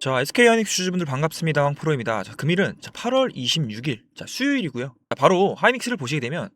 자, SK하이닉스 주주분들 반갑습니다. 황프로입니다. 자, 금일은 8월 26일, 수요일이고요. 자, 바로 하이닉스를 보시게 되면,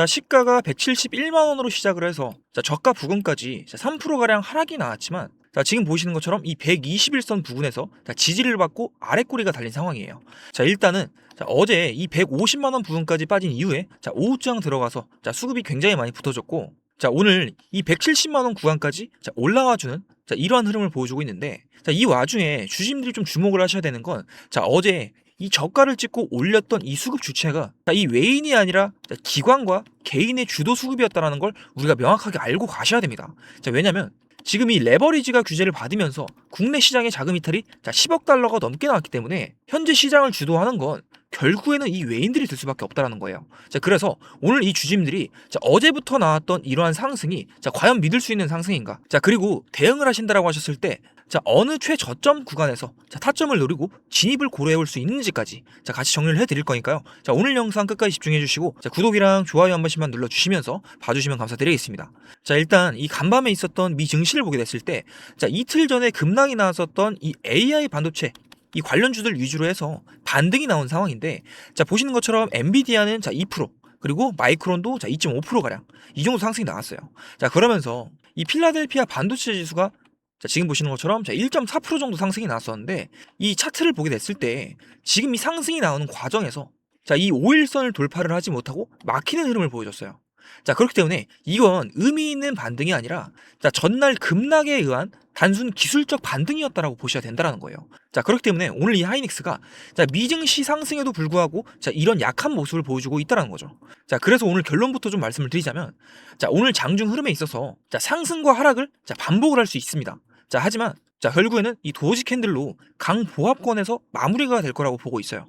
시가가 171만 원으로 시작을 해서, 저가 부근까지 3%가량 하락이 나왔지만, 지금 보시는 것처럼 이 121선 부근에서 지지를 받고 아랫꼬리가 달린 상황이에요. 일단은 어제 이 150만 원 부근까지 빠진 이후에 오후장 들어가서 수급이 굉장히 많이 붙어졌고, 오늘 이 170만 원 구간까지 올라와주는 이러한 흐름을 보여주고 있는데, 이 와중에 주심들이 좀 주목을 하셔야 되는 건, 어제 이 저가를 찍고 올렸던 이 수급 주체가 이 외인이 아니라 기관과 개인의 주도 수급이었다는 걸 우리가 명확하게 알고 가셔야 됩니다. 왜냐면 지금 이 레버리지가 규제를 받으면서 국내 시장의 자금 이탈이 10억 달러가 넘게 나왔기 때문에 현재 시장을 주도하는 건 결국에는 이 외인들이 될 수밖에 없다는 거예요. 그래서 오늘 이 주심들이 어제부터 나왔던 이러한 상승이 과연 믿을 수 있는 상승인가? 그리고 대응을 하신다라고 하셨을 때 어느 최저점 구간에서 타점을 노리고 진입을 고려해 볼 수 있는지까지 같이 정리를 해드릴 거니까요. 오늘 영상 끝까지 집중해 주시고 구독이랑 좋아요 한 번씩만 눌러주시면서 봐주시면 감사드리겠습니다. 일단 이 간밤에 있었던 미 증시를 보게 됐을 때 이틀 전에 급락이 나왔었던 이 AI 반도체 이 관련주들 위주로 해서 반등이 나온 상황인데, 보시는 것처럼 엔비디아는 2%, 그리고 마이크론도 2.5%가량 이 정도 상승이 나왔어요. 그러면서 이 필라델피아 반도체 지수가 지금 보시는 것처럼 1.4% 정도 상승이 나왔었는데, 이 차트를 보게 됐을 때 지금 이 상승이 나오는 과정에서 이 5일선을 돌파를 하지 못하고 막히는 흐름을 보여줬어요. 그렇기 때문에 이건 의미 있는 반등이 아니라 전날 급락에 의한 단순 기술적 반등이었다라고 보셔야 된다는 거예요. 그렇기 때문에 오늘 이 하이닉스가 미증시 상승에도 불구하고 이런 약한 모습을 보여주고 있다는 거죠. 그래서 오늘 결론부터 좀 말씀을 드리자면, 오늘 장중 흐름에 있어서 상승과 하락을 반복을 할 수 있습니다. 하지만 결국에는 이 도지 캔들로 강보합권에서 마무리가 될 거라고 보고 있어요.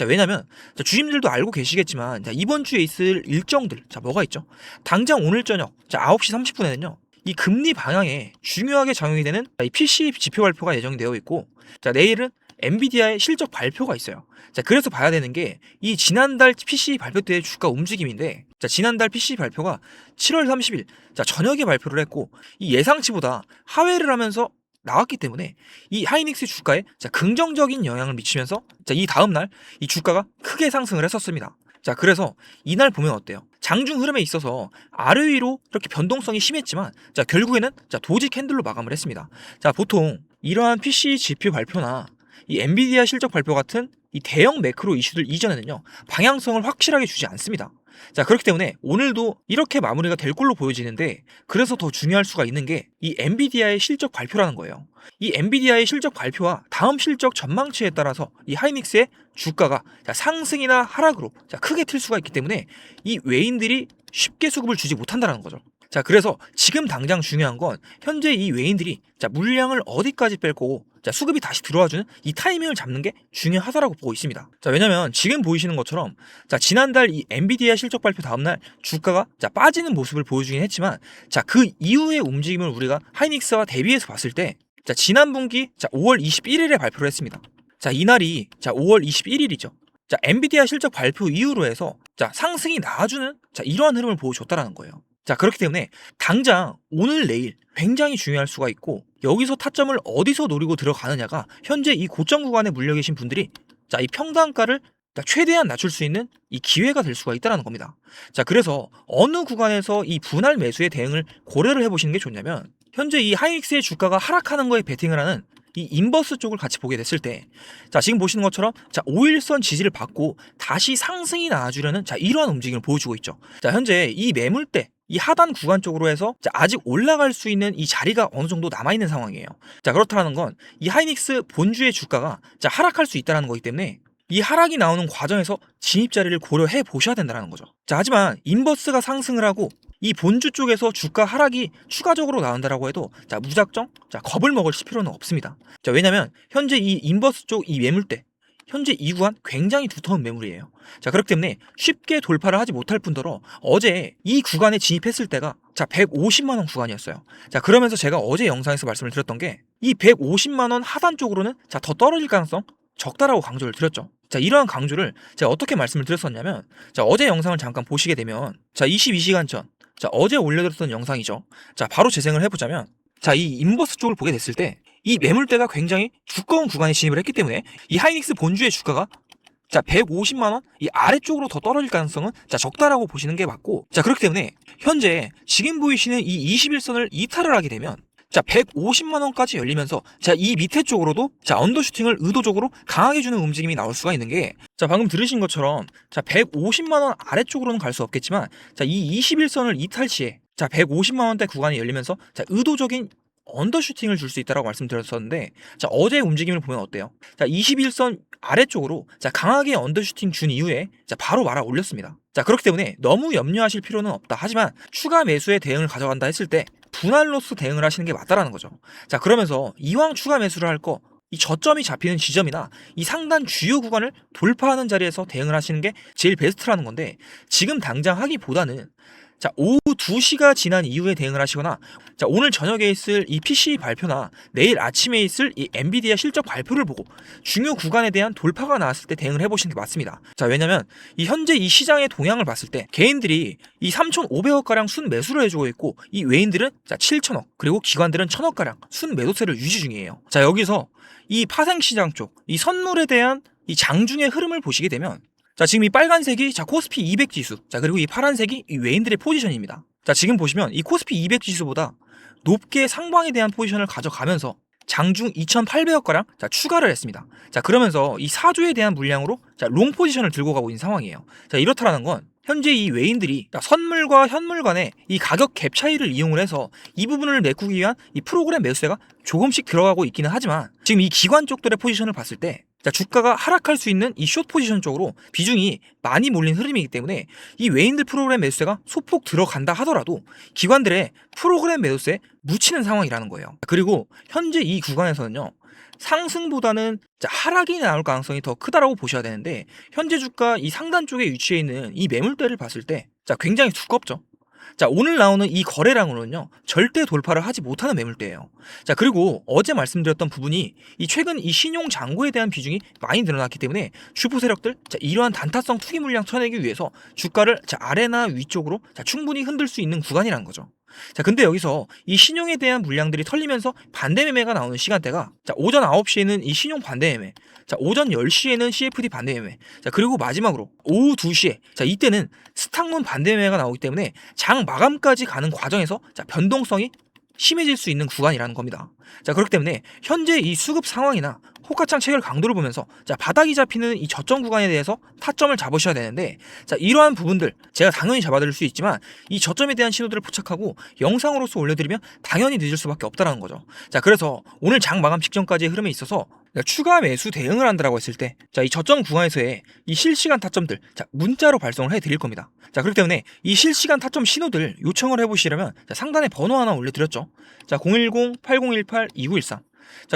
왜냐면 주심들도 알고 계시겠지만 이번 주에 있을 일정들 뭐가 있죠? 당장 오늘 저녁 9시 30분에는요. 이 금리 방향에 중요하게 작용이 되는 이 PC 지표 발표가 예정이 되어 있고, 내일은 엔비디아의 실적 발표가 있어요. 그래서 봐야 되는 게 이 지난달 PC 발표 때의 주가 움직임인데, 지난달 PC 발표가 7월 30일 저녁에 발표를 했고, 이 예상치보다 하회를 하면서 나왔기 때문에 이 하이닉스 주가에 긍정적인 영향을 미치면서 이 다음날 이 주가가 크게 상승을 했었습니다. 그래서 이날 보면 어때요? 장중 흐름에 있어서 아래 위로 이렇게 변동성이 심했지만 결국에는 도지 캔들로 마감을 했습니다. 보통 이러한 PC 지표 발표나 이 엔비디아 실적 발표 같은 이 대형 매크로 이슈들 이전에는요, 방향성을 확실하게 주지 않습니다. 그렇기 때문에 오늘도 이렇게 마무리가 될 걸로 보여지는데, 그래서 더 중요할 수가 있는 게 이 엔비디아의 실적 발표라는 거예요. 이 엔비디아의 실적 발표와 다음 실적 전망치에 따라서 이 하이닉스의 주가가 상승이나 하락으로 크게 틀 수가 있기 때문에 이 외인들이 쉽게 수급을 주지 못한다는 거죠. 그래서 지금 당장 중요한 건 현재 이 외인들이 물량을 어디까지 뺄 거고 수급이 다시 들어와주는 이 타이밍을 잡는 게 중요하다라고 보고 있습니다. 왜냐면 지금 보이시는 것처럼 지난달 이 엔비디아 실적 발표 다음날 주가가 빠지는 모습을 보여주긴 했지만, 그 이후의 움직임을 우리가 하이닉스와 대비해서 봤을 때 지난 분기 5월 21일에 발표를 했습니다. 이날이 5월 21일이죠. 엔비디아 실적 발표 이후로 해서 상승이 나와주는 이러한 흐름을 보여줬다라는 거예요. 그렇기 때문에 당장 오늘 내일 굉장히 중요할 수가 있고, 여기서 타점을 어디서 노리고 들어가느냐가 현재 이 고점 구간에 물려 계신 분들이 이 평단가를 최대한 낮출 수 있는 이 기회가 될 수가 있다는 겁니다. 그래서 어느 구간에서 이 분할 매수의 대응을 고려를 해보시는 게 좋냐면, 현재 이 하이닉스의 주가가 하락하는 거에 베팅을 하는 이 인버스 쪽을 같이 보게 됐을 때, 지금 보시는 것처럼 5일선 지지를 받고 다시 상승이 나와주려는 이러한 움직임을 보여주고 있죠. 현재 이 매물대 이 하단 구간 쪽으로 해서 아직 올라갈 수 있는 이 자리가 어느 정도 남아있는 상황이에요. 그렇다는 건 이 하이닉스 본주의 주가가 하락할 수 있다는 거기 때문에 이 하락이 나오는 과정에서 진입 자리를 고려해 보셔야 된다는 거죠. 하지만 인버스가 상승을 하고 이 본주 쪽에서 주가 하락이 추가적으로 나온다라고 해도 무작정 겁을 먹을 필요는 없습니다. 왜냐면 현재 이 인버스 쪽 이 매물대 현재 이 구간 굉장히 두터운 매물이에요. 그렇기 때문에 쉽게 돌파를 하지 못할 뿐더러 어제 이 구간에 진입했을 때가 150만 원 구간이었어요. 그러면서 제가 어제 영상에서 말씀을 드렸던 게 이 150만 원 하단 쪽으로는 더 떨어질 가능성 적다라고 강조를 드렸죠. 이러한 강조를 제가 어떻게 말씀을 드렸었냐면, 어제 영상을 잠깐 보시게 되면 22시간 전 어제 올려드렸던 영상이죠. 바로 재생을 해보자면, 이 인버스 쪽을 보게 됐을 때 이 매물대가 굉장히 두꺼운 구간에 진입을 했기 때문에 이 하이닉스 본주의 주가가 150만 원 이 아래쪽으로 더 떨어질 가능성은 적다라고 보시는 게 맞고, 그렇기 때문에 현재 지금 보이시는 이 21선을 이탈을 하게 되면 150만 원까지 열리면서 이 밑에 쪽으로도 언더슈팅을 의도적으로 강하게 주는 움직임이 나올 수가 있는 게, 방금 들으신 것처럼 150만 원 아래쪽으로는 갈 수 없겠지만 이 21선을 이탈 시에 150만 원대 구간이 열리면서 의도적인 언더슈팅을 줄 수 있다고 말씀드렸었는데, 어제 움직임을 보면 어때요? 21선 아래쪽으로 강하게 언더슈팅 준 이후에 바로 말아 올렸습니다. 그렇기 때문에 너무 염려하실 필요는 없다. 하지만 추가 매수에 대응을 가져간다 했을 때 분할로서 대응을 하시는 게 맞다라는 거죠. 그러면서 이왕 추가 매수를 할 거, 이 저점이 잡히는 지점이나 이 상단 주요 구간을 돌파하는 자리에서 대응을 하시는 게 제일 베스트라는 건데, 지금 당장 하기보다는 오후 2시가 지난 이후에 대응을 하시거나 오늘 저녁에 있을 이 PC 발표나 내일 아침에 있을 이 엔비디아 실적 발표를 보고 중요 구간에 대한 돌파가 나왔을 때 대응을 해보시는 게 맞습니다. 왜냐면 이 현재 이 시장의 동향을 봤을 때 개인들이 이 3,500억 가량 순 매수를 해주고 있고, 이 외인들은 7천억, 그리고 기관들은 1,000억 가량 순 매도세를 유지 중이에요. 여기서 이 파생시장 쪽 이 선물에 대한 이 장중의 흐름을 보시게 되면, 지금 이 빨간색이 코스피 200 지수, 그리고 이 파란색이 이 외인들의 포지션입니다. 지금 보시면 이 코스피 200 지수보다 높게 상방에 대한 포지션을 가져가면서 장중 2,800억 가량 추가를 했습니다. 그러면서 이 4조에 대한 물량으로 롱 포지션을 들고 가고 있는 상황이에요. 이렇다라는 건 현재 이 외인들이 선물과 현물 간의 이 가격 갭 차이를 이용을 해서 이 부분을 메꾸기 위한 이 프로그램 매수세가 조금씩 들어가고 있기는 하지만, 지금 이 기관 쪽들의 포지션을 봤을 때 주가가 하락할 수 있는 이 숏 포지션 쪽으로 비중이 많이 몰린 흐름이기 때문에 이 외인들 프로그램 매수세가 소폭 들어간다 하더라도 기관들의 프로그램 매수세에 묻히는 상황이라는 거예요. 그리고 현재 이 구간에서는요, 상승보다는 하락이 나올 가능성이 더 크다라고 보셔야 되는데, 현재 주가 이 상단 쪽에 위치해 있는 이 매물대를 봤을 때 굉장히 두껍죠. 오늘 나오는 이 거래량으로는요, 절대 돌파를 하지 못하는 매물대예요. 그리고 어제 말씀드렸던 부분이 이 최근 이 신용 잔고에 대한 비중이 많이 늘어났기 때문에 주포 세력들 이러한 단타성 투기 물량 쳐내기 위해서 주가를 아래나 위쪽으로 충분히 흔들 수 있는 구간이라는 거죠. 근데 여기서 이 신용에 대한 물량들이 털리면서 반대 매매가 나오는 시간대가 오전 9시에는 이 신용 반대 매매, 오전 10시에는 CFD 반대 매매, 그리고 마지막으로 오후 2시에 이때는 스탁문 반대 매매가 나오기 때문에 장 마감까지 가는 과정에서 변동성이 심해질 수 있는 구간이라는 겁니다. 그렇기 때문에 현재 이 수급 상황이나 호가창 체결 강도를 보면서 바닥이 잡히는 이 저점 구간에 대해서 타점을 잡으셔야 되는데, 이러한 부분들 제가 당연히 잡아드릴 수 있지만 이 저점에 대한 신호들을 포착하고 영상으로서 올려드리면 당연히 늦을 수밖에 없다는 거죠. 그래서 오늘 장 마감 직전까지의 흐름에 있어서 추가 매수 대응을 한다라고 했을 때 이 저점 구간에서의 이 실시간 타점들 문자로 발송을 해드릴 겁니다. 그렇기 때문에 이 실시간 타점 신호들 요청을 해보시려면 상단에 번호 하나 올려드렸죠. 010-8018-2913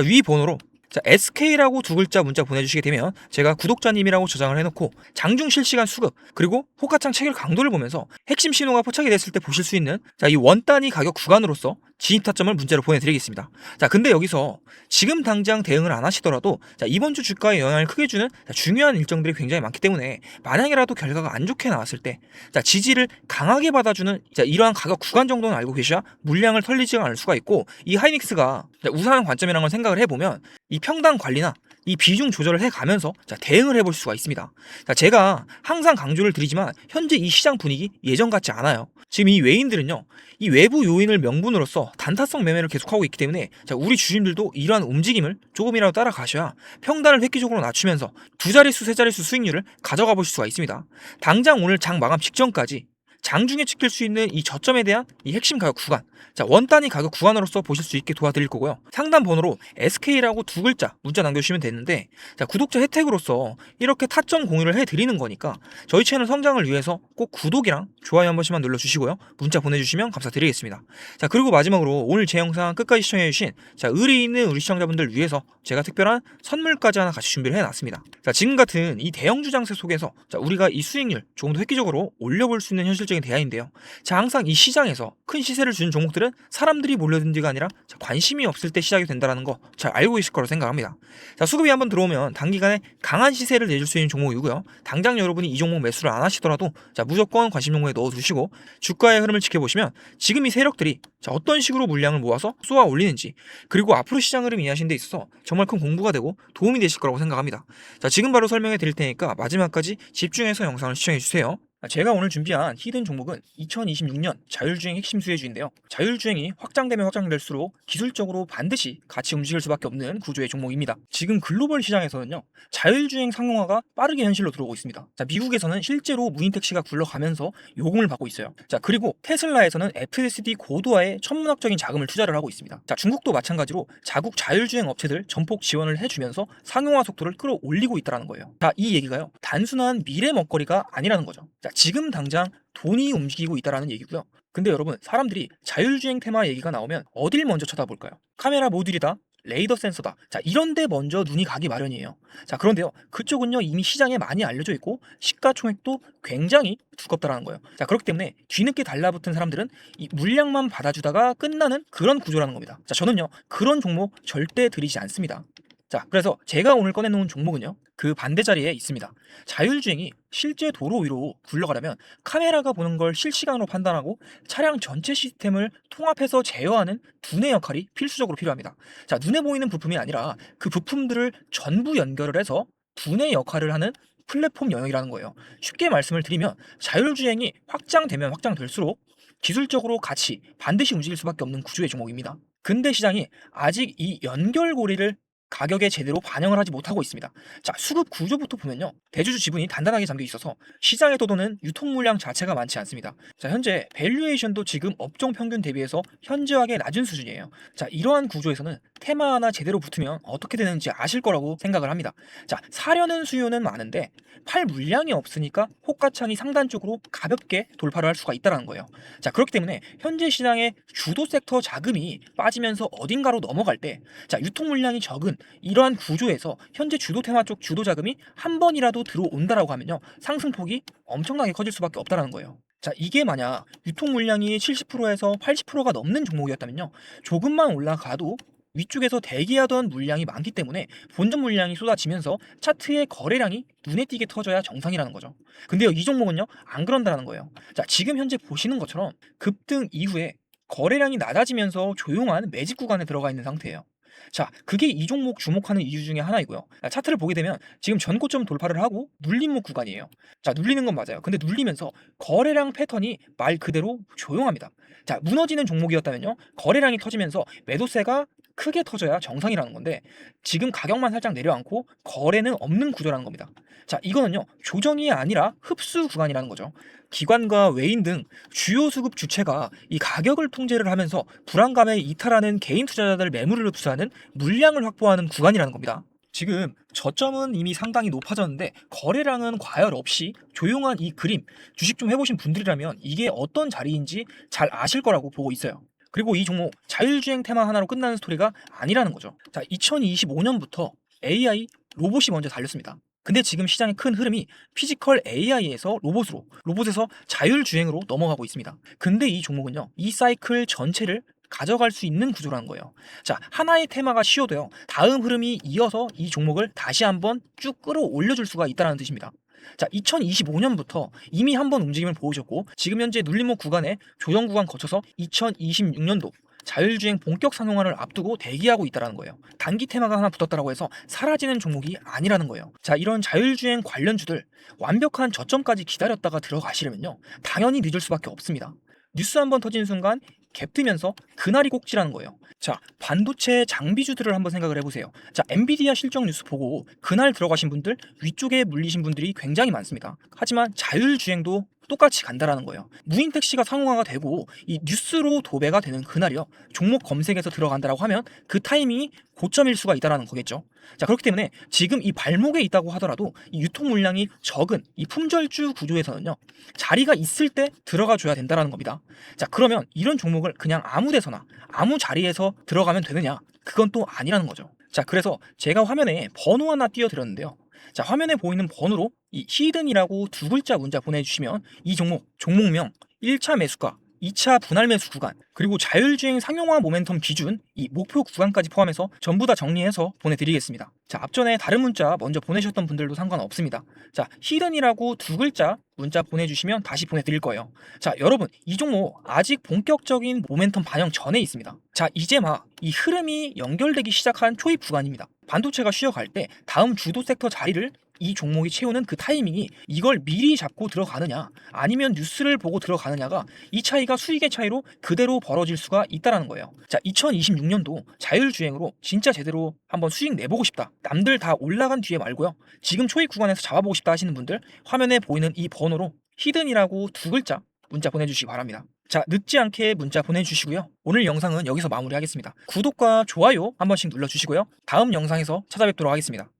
위 번호로 SK라고 두 글자 문자 보내주시게 되면 제가 구독자님이라고 저장을 해놓고 장중 실시간 수급, 그리고 호가창 체결 강도를 보면서 핵심 신호가 포착이 됐을 때 보실 수 있는 이 원 단위 가격 구간으로서 진입 타점을 문자로 보내드리겠습니다. 근데 여기서 지금 당장 대응을 안 하시더라도 이번 주 주가에 영향을 크게 주는 중요한 일정들이 굉장히 많기 때문에, 만약이라도 결과가 안 좋게 나왔을 때 지지를 강하게 받아주는 이러한 가격 구간 정도는 알고 계셔야 물량을 털리지 않을 수가 있고, 이 하이닉스가 우상한 관점이라는 걸 생각을 해보면 이 평단 관리나 이 비중 조절을 해가면서 대응을 해볼 수가 있습니다. 제가 항상 강조를 드리지만 현재 이 시장 분위기 예전 같지 않아요. 지금 이 외인들은요, 이 외부 요인을 명분으로써 단타성 매매를 계속하고 있기 때문에 우리 주심들도 이러한 움직임을 조금이라도 따라가셔야 평단을 획기적으로 낮추면서 두 자릿수 세 자릿수 수익률을 가져가 보실 수가 있습니다. 당장 오늘 장 마감 직전까지 장중에 지킬 수 있는 이 저점에 대한 이 핵심 가격 구간, 원 단위 가격 구간으로서 보실 수 있게 도와드릴 거고요. 상단 번호로 SK라고 두 글자 문자 남겨주시면 되는데, 구독자 혜택으로서 이렇게 타점 공유를 해드리는 거니까 저희 채널 성장을 위해서 꼭 구독이랑 좋아요 한 번씩만 눌러주시고요. 문자 보내주시면 감사드리겠습니다. 그리고 마지막으로 오늘 제 영상 끝까지 시청해주신 의리 있는 우리 시청자분들 위해서 제가 특별한 선물까지 하나 같이 준비를 해놨습니다. 지금 같은 이 대형 주장세 속에서 우리가 이 수익률 조금 더 획기적으로 올려볼 수 있는 현실 자율주행 대안인데요. 자, 항상 이 시장에서 큰 시세를 주는 종목들은 사람들이 몰려든 뒤가 아니라 관심이 없을 때 시작이 된다는 거 잘 알고 계실 거라고 생각합니다. 자, 수급이 한번 들어오면 단기간에 강한 시세를 내줄 수 있는 종목이고요. 당장 여러분이 이 종목 매수를 안 하시더라도 자, 무조건 관심 종목에 넣어두시고 주가의 흐름을 지켜보시면 지금 이 세력들이 자, 어떤 식으로 물량을 모아서 쏘아 올리는지, 그리고 앞으로 시장 흐름 이해하시는 데 있어서 정말 큰 공부가 되고 도움이 되실 거라고 생각합니다. 자, 지금 바로 설명해 드릴 테니까 마지막까지 집중해서 영상을 시청해 주세요. 제가 오늘 준비한 히든 종목은 2026년 자율주행 핵심 수혜주인데요. 자율주행이 확장되면 확장될수록 기술적으로 반드시 같이 움직일 수밖에 없는 구조의 종목입니다. 지금 글로벌 시장에서는요, 자율주행 상용화가 빠르게 현실로 들어오고 있습니다. 자, 미국에서는 실제로 무인 택시가 굴러가면서 요금을 받고 있어요. 자, 그리고 테슬라에서는 FSD 고도화에 천문학적인 자금을 투자를 하고 있습니다. 자, 중국도 마찬가지로 자국 자율주행 업체들 전폭 지원을 해주면서 상용화 속도를 끌어올리고 있다는 거예요. 자, 이 얘기가요, 단순한 미래 먹거리가 아니라는 거죠. 자, 지금 당장 돈이 움직이고 있다라는 얘기고요. 근데 여러분, 사람들이 자율주행 테마 얘기가 나오면 어딜 먼저 쳐다볼까요? 카메라 모듈이다, 레이더 센서다, 자, 이런데 먼저 눈이 가기 마련이에요. 자, 그런데요, 그쪽은요 이미 시장에 많이 알려져 있고 시가총액도 굉장히 두껍다라는 거예요. 자, 그렇기 때문에 뒤늦게 달라붙은 사람들은 이 물량만 받아주다가 끝나는 그런 구조라는 겁니다. 자, 저는요 그런 종목 절대 들이지 않습니다. 자, 그래서 제가 오늘 꺼내놓은 종목은요, 그 반대 자리에 있습니다. 자율주행이 실제 도로 위로 굴러가려면 카메라가 보는 걸 실시간으로 판단하고 차량 전체 시스템을 통합해서 제어하는 두뇌 역할이 필수적으로 필요합니다. 자, 눈에 보이는 부품이 아니라 그 부품들을 전부 연결을 해서 두뇌 역할을 하는 플랫폼 영역이라는 거예요. 쉽게 말씀을 드리면 자율주행이 확장되면 확장될수록 기술적으로 같이 반드시 움직일 수밖에 없는 구조의 종목입니다. 근데 시장이 아직 이 연결고리를 가격에 제대로 반영을 하지 못하고 있습니다. 자, 수급 구조부터 보면요, 대주주 지분이 단단하게 잠겨 있어서 시장에 떠도는 유통 물량 자체가 많지 않습니다. 자, 현재 밸류에이션도 지금 업종 평균 대비해서 현저하게 낮은 수준이에요. 자, 이러한 구조에서는 테마 하나 제대로 붙으면 어떻게 되는지 아실 거라고 생각을 합니다. 자, 사려는 수요는 많은데 팔 물량이 없으니까 호가창이 상단 쪽으로 가볍게 돌파를 할 수가 있다는 거예요. 자, 그렇기 때문에 현재 시장의 주도 섹터 자금이 빠지면서 어딘가로 넘어갈 때, 자, 유통 물량이 적은 이러한 구조에서 현재 주도 테마 쪽 주도 자금이 한 번이라도 들어온다라고 하면요, 상승폭이 엄청나게 커질 수밖에 없다라는 거예요. 자, 이게 만약 유통 물량이 70%에서 80%가 넘는 종목이었다면요, 조금만 올라가도 위쪽에서 대기하던 물량이 많기 때문에 본전 물량이 쏟아지면서 차트의 거래량이 눈에 띄게 터져야 정상이라는 거죠. 근데요, 이 종목은요 안 그런다는 거예요. 자, 지금 현재 보시는 것처럼 급등 이후에 거래량이 낮아지면서 조용한 매집 구간에 들어가 있는 상태예요. 자, 그게 이 종목 주목하는 이유 중에 하나이고요. 자, 차트를 보게 되면 지금 전고점 돌파를 하고 눌림목 구간이에요. 자, 눌리는 건 맞아요. 근데 눌리면서 거래량 패턴이 말 그대로 조용합니다. 자, 무너지는 종목이었다면요, 거래량이 터지면서 매도세가 크게 터져야 정상이라는 건데 지금 가격만 살짝 내려앉고 거래는 없는 구조라는 겁니다. 자, 이거는요 조정이 아니라 흡수 구간이라는 거죠. 기관과 외인 등 주요 수급 주체가 이 가격을 통제를 하면서 불안감에 이탈하는 개인 투자자들 매물을 흡수하는 물량을 확보하는 구간이라는 겁니다. 지금 저점은 이미 상당히 높아졌는데 거래량은 과열 없이 조용한 이 그림, 주식 좀 해보신 분들이라면 이게 어떤 자리인지 잘 아실 거라고 보고 있어요. 그리고 이 종목 자율주행 테마 하나로 끝나는 스토리가 아니라는 거죠. 자, 2025년부터 AI 로봇이 먼저 달렸습니다. 근데 지금 시장의 큰 흐름이 피지컬 AI에서 로봇으로, 로봇에서 자율주행으로 넘어가고 있습니다. 근데 이 종목은요, 이 사이클 전체를 가져갈 수 있는 구조라는 거예요. 자, 하나의 테마가 쉬어도요, 다음 흐름이 이어서 이 종목을 다시 한번 쭉 끌어올려줄 수가 있다는 뜻입니다. 자, 2025년부터 이미 한번 움직임을 보여줬고 지금 현재 눌림목 구간에 조정 구간 거쳐서 2026년도 자율주행 본격 상용화를 앞두고 대기하고 있다는 거예요. 단기 테마가 하나 붙었다고 해서 사라지는 종목이 아니라는 거예요. 자, 이런 자율주행 관련주들 완벽한 저점까지 기다렸다가 들어가시려면요, 당연히 늦을 수밖에 없습니다. 뉴스 한번 터진 순간 갭 뜨면서 그날이 꼭지라는 거예요. 자, 반도체 장비주들을 한번 생각을 해보세요. 자, 엔비디아 실적 뉴스 보고 그날 들어가신 분들, 위쪽에 물리신 분들이 굉장히 많습니다. 하지만 자율주행도 똑같이 간다라는 거예요. 무인 택시가 상용화가 되고 이 뉴스로 도배가 되는 그날이요, 종목 검색에서 들어간다라고 하면 그 타이밍이 고점일 수가 있다라는 거겠죠. 자, 그렇기 때문에 지금 이 발목에 있다고 하더라도 이 유통 물량이 적은 이 품절주 구조에서는요, 자리가 있을 때 들어가 줘야 된다라는 겁니다. 자, 그러면 이런 종목을 그냥 아무 데서나 아무 자리에서 들어가면 되느냐? 그건 또 아니라는 거죠. 자, 그래서 제가 화면에 번호 하나 띄워드렸는데요, 자, 화면에 보이는 번호로 이 히든이라고 두 글자 문자 보내주시면 이 종목명 1차 매수가, 2차 분할 매수 구간, 그리고 자율주행 상용화 모멘텀 기준 이 목표 구간까지 포함해서 전부 다 정리해서 보내드리겠습니다. 자, 앞전에 다른 문자 먼저 보내셨던 분들도 상관없습니다. 자, 히든이라고 두 글자 문자 보내주시면 다시 보내드릴 거예요. 자, 여러분, 이 종목 아직 본격적인 모멘텀 반영 전에 있습니다. 자, 이제 막 이 흐름이 연결되기 시작한 초입 구간입니다. 반도체가 쉬어갈 때 다음 주도 섹터 자리를 이 종목이 채우는 그 타이밍이 이걸 미리 잡고 들어가느냐 아니면 뉴스를 보고 들어가느냐가 이 차이가 수익의 차이로 그대로 벌어질 수가 있다는 거예요. 자, 2026년도 자율주행으로 진짜 제대로 한번 수익 내보고 싶다, 남들 다 올라간 뒤에 말고요, 지금 초입 구간에서 잡아보고 싶다 하시는 분들 화면에 보이는 이 번호로 히든이라고 두 글자 문자 보내주시기 바랍니다. 자, 늦지 않게 문자 보내주시고요. 오늘 영상은 여기서 마무리하겠습니다. 구독과 좋아요 한 번씩 눌러주시고요. 다음 영상에서 찾아뵙도록 하겠습니다.